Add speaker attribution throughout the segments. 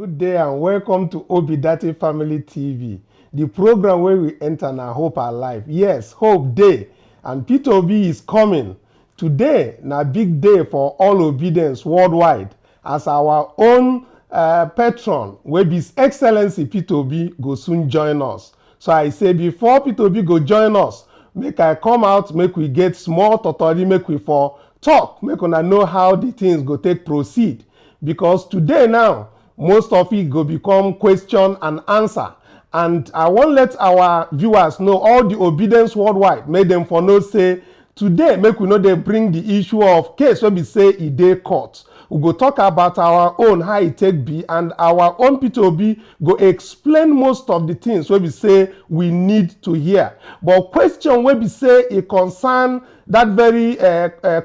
Speaker 1: Good day and welcome to Obidate Family TV, the program where we enter and hope our life. Yes, hope day, and Peter Obi is coming. Today, na big day for all obedience worldwide, as our own patron, where His Excellency Peter Obi go soon join us. So I say before Peter Obi go join us, make I come out, make we get small totori, make we for talk, make una know how the things go take proceed. Because today now, most of it go become question and answer. And I won't let our viewers know, all the obedience worldwide, make them for know say, today, make we know they bring the issue of case where we say e dey court. We go talk about our own, how it take be, and our own Peter Obi go explain most of the things where we say we need to hear. But question where we say it concern that very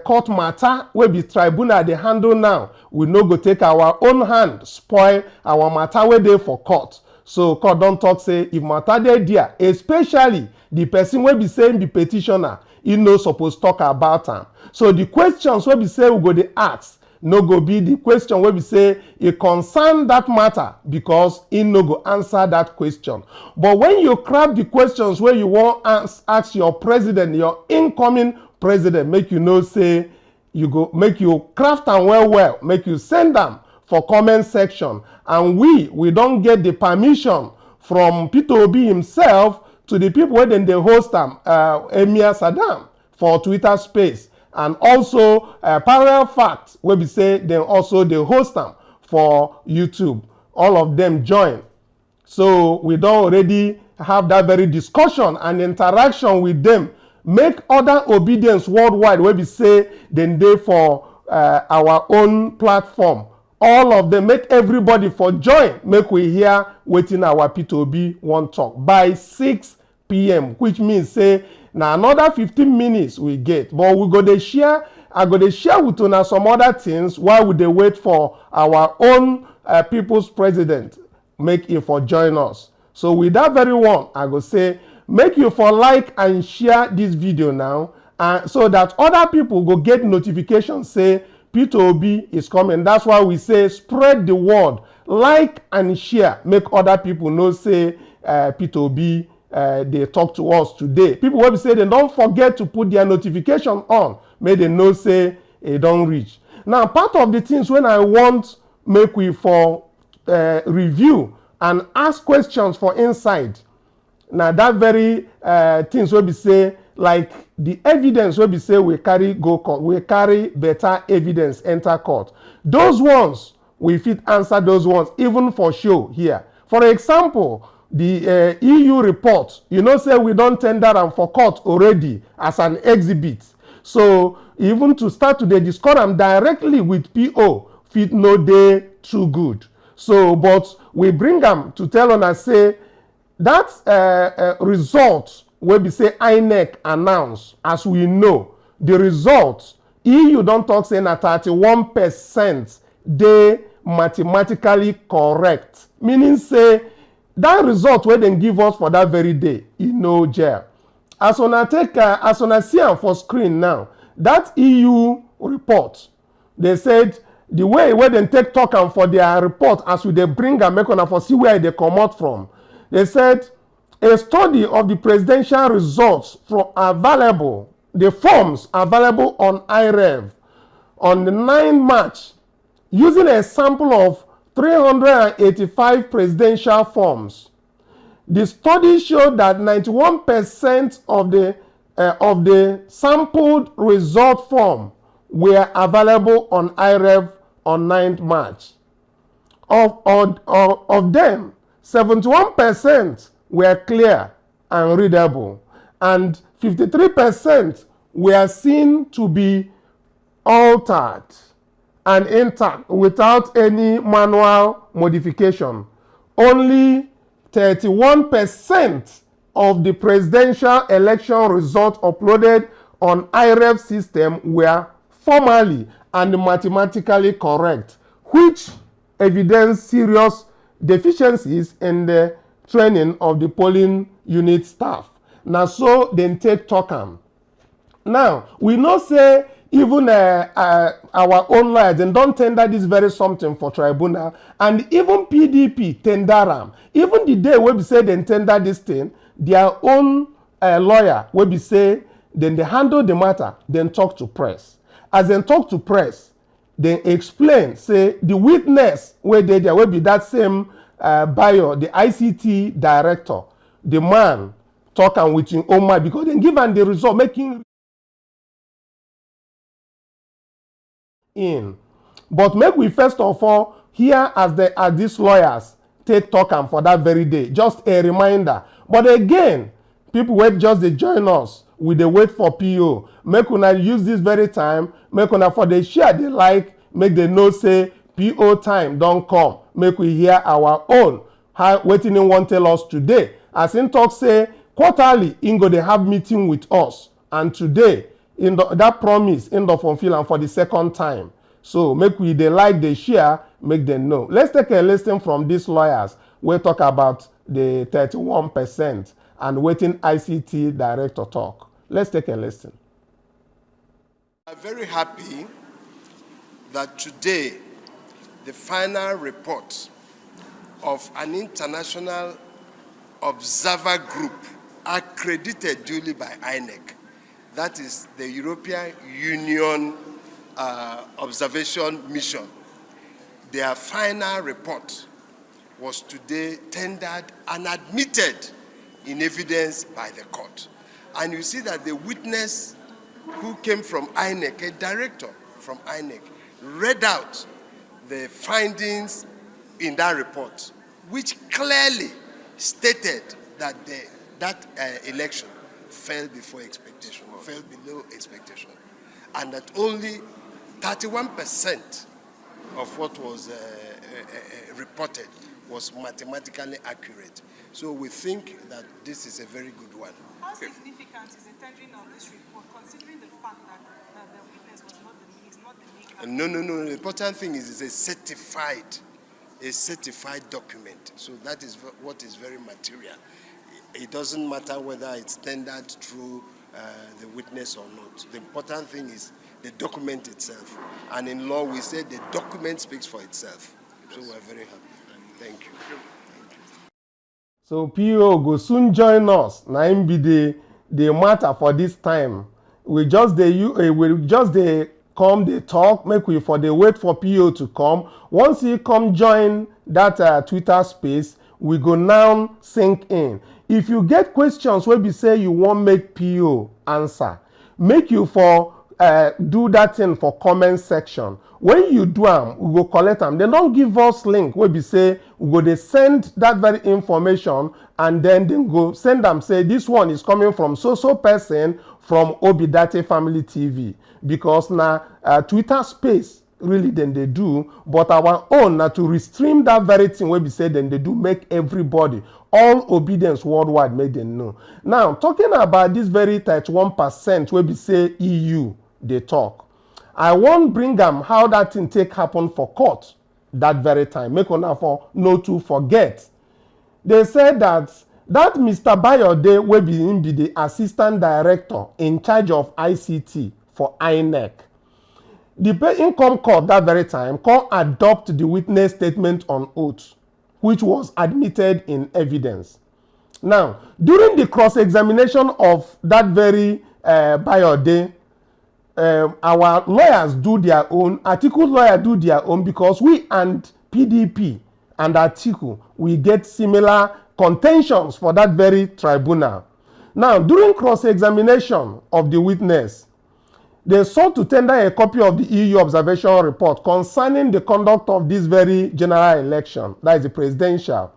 Speaker 1: court matter where the tribunal they handle now, we no go take our own hand, spoil our matter where they for court. So court don't talk say if matter they there, especially the person where be saying the petitioner, he no supposed talk about them. So the questions where we say we go dey ask, no go be the question where we say it concern that matter, because he no go answer that question. But when you craft the questions where you want ask your president, your incoming president, make you know say you go make you craft them well, make you send them for comment section, and we don't get the permission from Peter Obi himself to the people where then they host them, Emir Saddam for Twitter space, and also parallel facts where we say then also they host them for YouTube. All of them join. So we don't already have that very discussion and interaction with them. Make other obedience worldwide where we say then they for our own platform. All of them, make everybody for join, make we hear waiting our Peter Obi one talk by 6 p.m. which means say now another 15 minutes we get, but we go to share. I go to share with you some other things while we dey wait for our own people's president make it for join us. So with that very one, I go say make you for like and share this video now, so that other people go get notification say Peter Obi is coming. That's why we say spread the word, like and share, make other people know say Peter Obi they talk to us today. People will say they don't forget to put their notification on, may they know say it don't reach. Now part of the things when I want make we for review and ask questions for inside. Now that very things will be say like the evidence will be say we carry go court, we carry better evidence enter court. Those ones we fit answer those ones even for show here. For example, the EU report, you know, say we don't tender them for court already as an exhibit. So even to start to discuss them directly with PO, fit no day too good. So, but we bring them to tell on us say that result will be say INEC announce, as we know, the results, EU don't talk saying that 31% they mathematically correct. Meaning say that result where they give us for that very day, you know, jail. As on I take, as on I see on for screen now, that EU report, they said the way where they take talk and for their report as we they bring and make on for see where they come out from. They said a study of the presidential results from available, the forms available on IREV on the 9th March, using a sample of 385 presidential forms. The study showed that 91% of the sampled result form were available on IREV on 9th March. Of them, 71% were clear and readable, and 53% were seen to be altered and intact without any manual modification. Only 31% of the presidential election results uploaded on IREV system were formally and mathematically correct, which evidence serious deficiencies in the training of the polling unit staff. Now so then take talk am. Now we know say even our own lawyers, they don't tender this very something for tribunal, and even PDP tender am. Even the day we be say they tender this thing, their own lawyer will be say, then they handle the matter, then talk to press. As they talk to press, they explain, say, the witness where there will be that same Bayo, the ICT director, the man talking with him own mind, because they give him the result, making in. But make we first of all here as these lawyers take talk am for that very day, just a reminder. But again, people wait just they join us, we dey wait for PO. Make una use this very time, make una for the share they like, make they know say PO time don't come. Make we hear our own how wetin him wan tell us today. As him talk say quarterly him go dey have meeting with us, and today in that promise in the fulfill am for the second time. So make we dey like, dey share, make them know. Let's take a listen from these lawyers. We talk about the 31% and waiting ICT director talk. Let's take a listen.
Speaker 2: I'm very happy that today the final report of an international observer group accredited duly by INEC, that is the European Union Observation Mission. Their final report was today tendered and admitted in evidence by the court. And you see that the witness who came from INEC, a director from INEC, read out the findings in that report, which clearly stated that that election fell before expectation, fell below expectation, and that only 31% of what was reported was mathematically accurate. So we think that this is a very good one.
Speaker 3: How significant is the tendering of this report, considering the fact that the witness was not the maker?
Speaker 2: No. The important thing is it's a certified document. So that is what is very material. It doesn't matter whether it's tendered through the witness or not. The important thing is the document itself. And in law, we say the document speaks for itself. So we're very happy. Thank you.
Speaker 1: So PO go soon join us. Now him be the matter for this time. We just come, they talk, make we for the wait for PO to come. Once he come join that Twitter space, we go now sink in. If you get questions where we say you want make PO answer, make you for do that thing for comment section. When you do them, we go collect them. They don't give us link where we say we go they send that very information, and then they go send them say this one is coming from so person from Obidate Family TV, because now Twitter space really then they do, but our own now to restream that very thing where we say then they do make everybody all obedience worldwide make them know. Now talking about this very 31% where we say EU they talk, I won't bring them how that thing take happen for court that very time. Make una for no to forget. They said that Mr. Bayode will be the assistant director in charge of ICT for INEC. The income court that very time can adopt the witness statement on oath, which was admitted in evidence. Now, during the cross-examination of that very Bayode, our lawyers do their own, Atiku lawyer do their own, because we and PDP and Atiku, we get similar contentions for that very tribunal. Now, during cross-examination of the witness, they sought to tender a copy of the EU observation report concerning the conduct of this very general election, that is the presidential.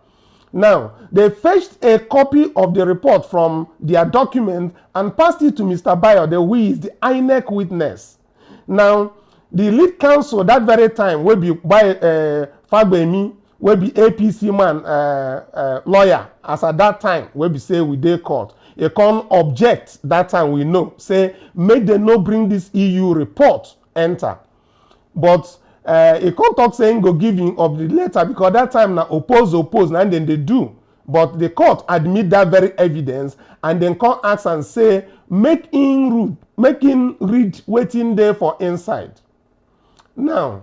Speaker 1: Now, they fetched a copy of the report from their document and passed it to Mr. Bayode, who is the INEC witness. Now, the lead counsel that very time will be by Fagbemi, will be APC man lawyer, as at that time will be say we dey court. You can't object that time, we know, say make them no bring this EU report enter. But he can't talk saying go give him of the letter, because that time now oppose, and then they do. But the court admit that very evidence, and then come ask and say make making read waiting there for inside. Now,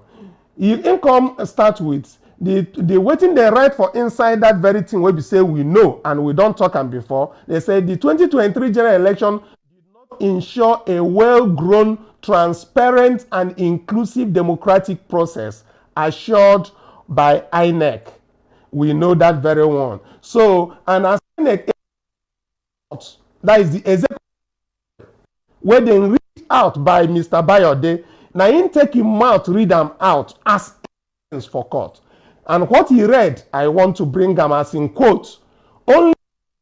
Speaker 1: if income start with the waiting they write for inside that very thing where we say we know and we don't talk and before, they say the 2023 general election did not ensure a well-grown, transparent and inclusive democratic process assured by INEC. We know that very one. So, and as INEC, that is the executive where they read out by Mr. Bayode, now him take him mouth read them out as evidence for court. And what he read, I want to bring them as in quote, only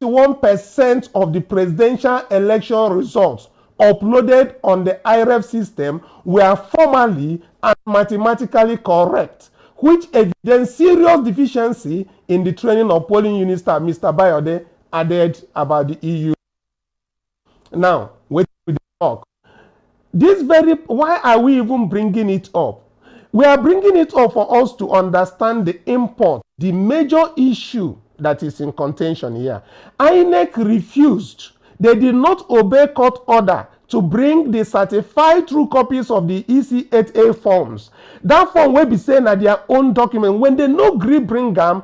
Speaker 1: 1% of the presidential election results uploaded on the IREF system were formally and mathematically correct, which evidenced serious deficiency in the training of polling unit staff. Mr. Bayode added about the EU. Now, wait with the talk. Why are we even bringing it up? We are bringing it up for us to understand the import, the major issue that is in contention here. INEC refused. They did not obey court order to bring the certified true copies of the EC8A forms. That form will be saying that their own document. When they no agree bring them,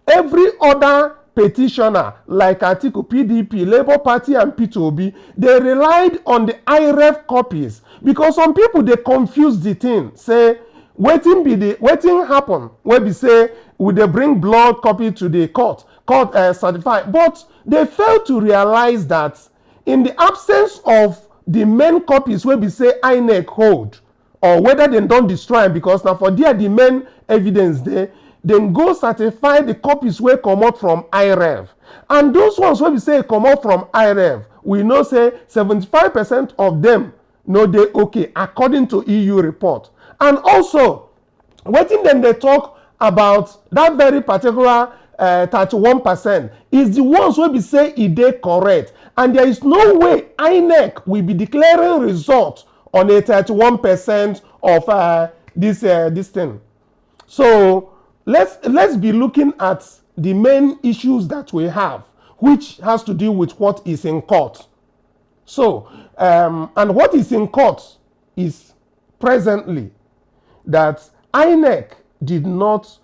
Speaker 1: every other petitioner like Atiku, PDP, Labour Party and P2B, they relied on the IREF copies because some people they confuse the thing. Say, waiting happen where we say would they bring blood copy to the court certified, but they fail to realize that in the absence of the main copies where we say INEC hold, or whether they don't destroy them because now for there the main evidence there, then go certify the copies where come out from IREF. And those ones where we say come out from IREF, we know say 75% of them know they okay according to EU report. And also, waiting then they talk about that very particular 31% is the ones where we say it they correct. And there is no way INEC will be declaring results on a 31% of this thing. So let's be looking at the main issues that we have, which has to do with what is in court. So, and what is in court is presently that INEC did not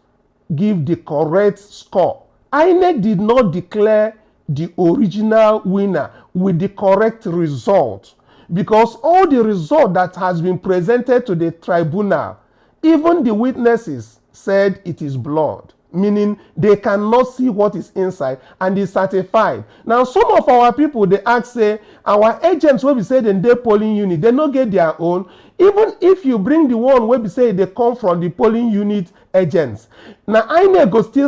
Speaker 1: give the correct score. INEC did not declare the original winner with the correct result because all the result that has been presented to the tribunal, even the witnesses said it is blood, meaning they cannot see what is inside and is certified. Now, some of our people, they ask, say, our agents, where we say they polling unit, they not get their own. Even if you bring the one where we say they come from the polling unit agents, now INEC go still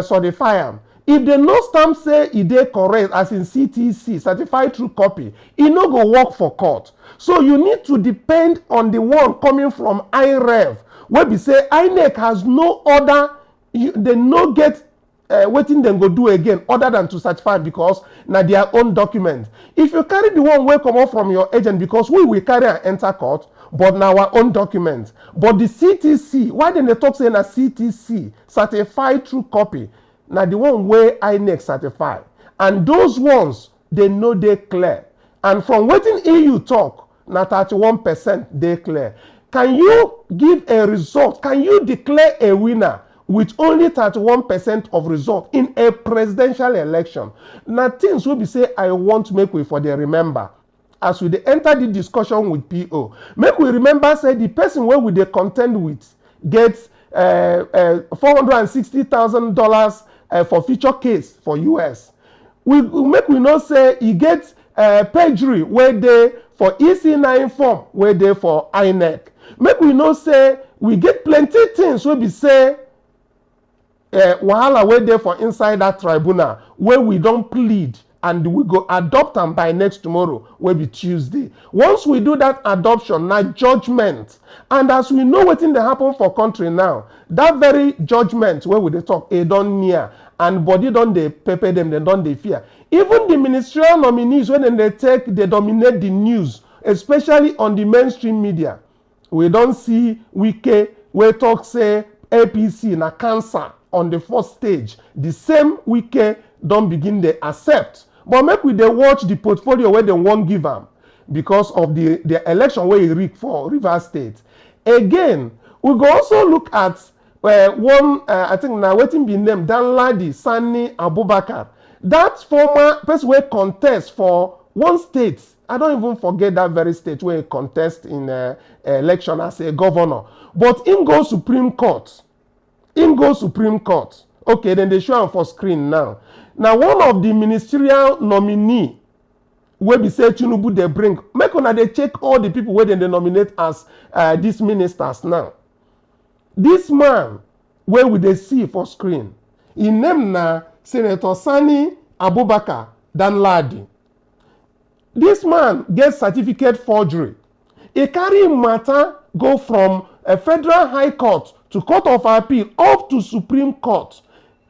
Speaker 1: certify them. If they no stamp say it they correct, as in CTC, certified true copy, it no go work for court. So you need to depend on the one coming from IREF, where we say INEC has no other, they no get waiting them go do again other than to certify because now their own document. If you carry the one will come out from your agent because we will carry and enter court, but now our own document. But the CTC, why didn't they talk saying a CTC, certified true copy? Now the one where INEC certify. And those ones, they know they clear. And from waiting EU talk, now 31% they clear. Can you give a result? Can you declare a winner with only 31% of result in a presidential election? Now things will be say, I want to make way for the remember. As we enter the discussion with PO, make we remember say the person where we they contend with gets $460,000 for future case for US. We know say he gets perjury where they for EC9 form where they for INEC. Make we know say we get plenty things where we say wahala where they for inside that tribunal where we don't plead and we go adopt them by next tomorrow will be Tuesday. Once we do that adoption, now judgment. And as we know what in the happen for country now, that very judgment where we they talk, it don't near and body don't they pepper them, they don't they fear. Even the ministerial nominees, when they they dominate the news, especially on the mainstream media. We don't see Wike where talk say APC na cancer on the first stage. The same Wike don't begin they accept. But make we they watch the portfolio where they won't give them. because of the election where he rigged for Rivers State. Again, we go also look at one, I think now waiting be named Danladi Sani Abubakar. That former person where contest for one state, I don't even forget that very state where he contest in election as a governor. But him go Supreme Court. Him go Supreme Court. Okay, then they show him for screen now. Now, one of the ministerial nominee where we say Tinubu they bring, make una they check all the people where they nominate as these ministers now. This man, where we they see for screen, in name na Senator Sani Abubakar Danladi. This man gets certificate forgery. He carry matter go from a federal high court to court of appeal up to Supreme Court.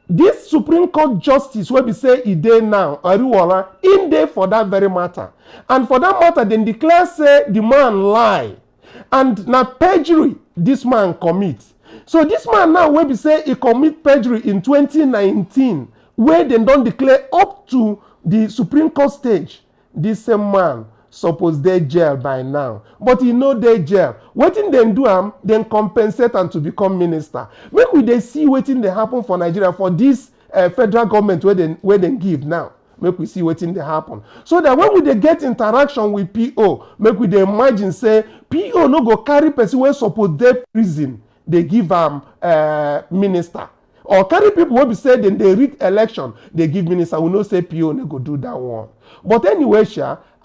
Speaker 1: This Supreme Court justice where we say he dey now, Ariwala, in there for that very matter. And for that matter, then declare say the man lie. And now perjury this man commits. So this man now where we say he commit perjury in 2019, where they don't declare up to the Supreme Court stage, this same man suppose they jail by now. But he know they jail. Waiting then do am, then compensate and to become minister. Make we they see waiting they happen for Nigeria for this federal government where they give now. Make we see waiting they happen. So that when we they get interaction with PO, make we they imagine say PO no go carry person where suppose they prison, they give am minister. Or carry people where we say then they rig election, they give minister. We no say PO no go do that one. But anyway,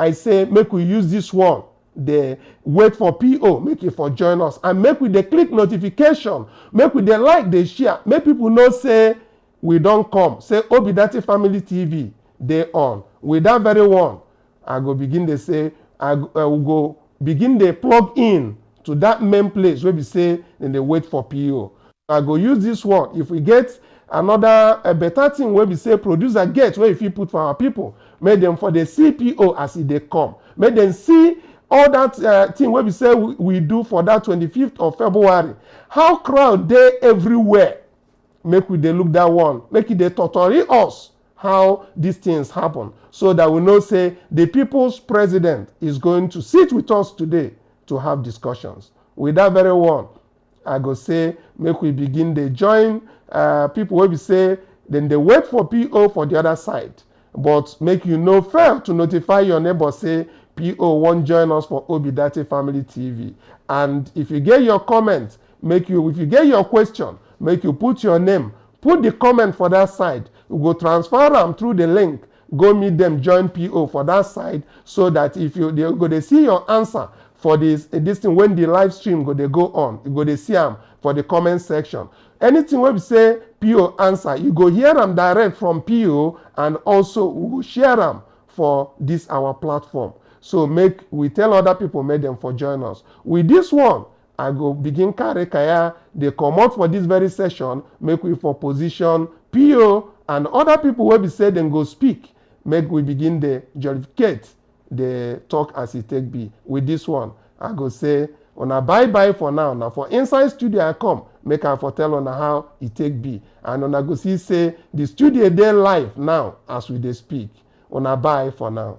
Speaker 1: I say make we use this one. They wait for PO, make it for join us, and make we they click notification, make we they like, they share, make people know say we don't come. Say Obidati Family TV, they on. With that very one, I go begin to say I will go begin they plug in to that main place where we say then they wait for PO. I go use this one. If we get another better thing where we say producer get where if you put for our people, make them for the CPO as if they come. Make them see all that thing where we say we do for that 25th of February. How crowd they everywhere. Make we they look that one. Make it they tutorial us how these things happen. So that we know say the people's president is going to sit with us today to have discussions. With that very one, I go say make we begin to join people where we say then they wait for PO for the other side. But make you know fair to notify your neighbor say PO won't join us for Obidati Family TV. And if you get your comment, if you get your question, make you put your name, put the comment for that side. You go transfer them through the link, go meet them, join PO for that side, so that if they go to see your answer for this thing when the live stream they go on, you go to see them for the comment section. Anything where we say PO answer, you go hear them direct from PO, and also we will share them for this our platform. So make we tell other people, make them for join us. With this one, I go begin carry kaya, they come out for this very session, make we for position PO and other people where we say then go speak, make we begin the judicate the talk as it take be. With this one, I go say, on a bye-bye for now. Now for inside studio I come, make I for tell on how it take be. And on I go see say, the studio they live now as we they speak. On a bye for now.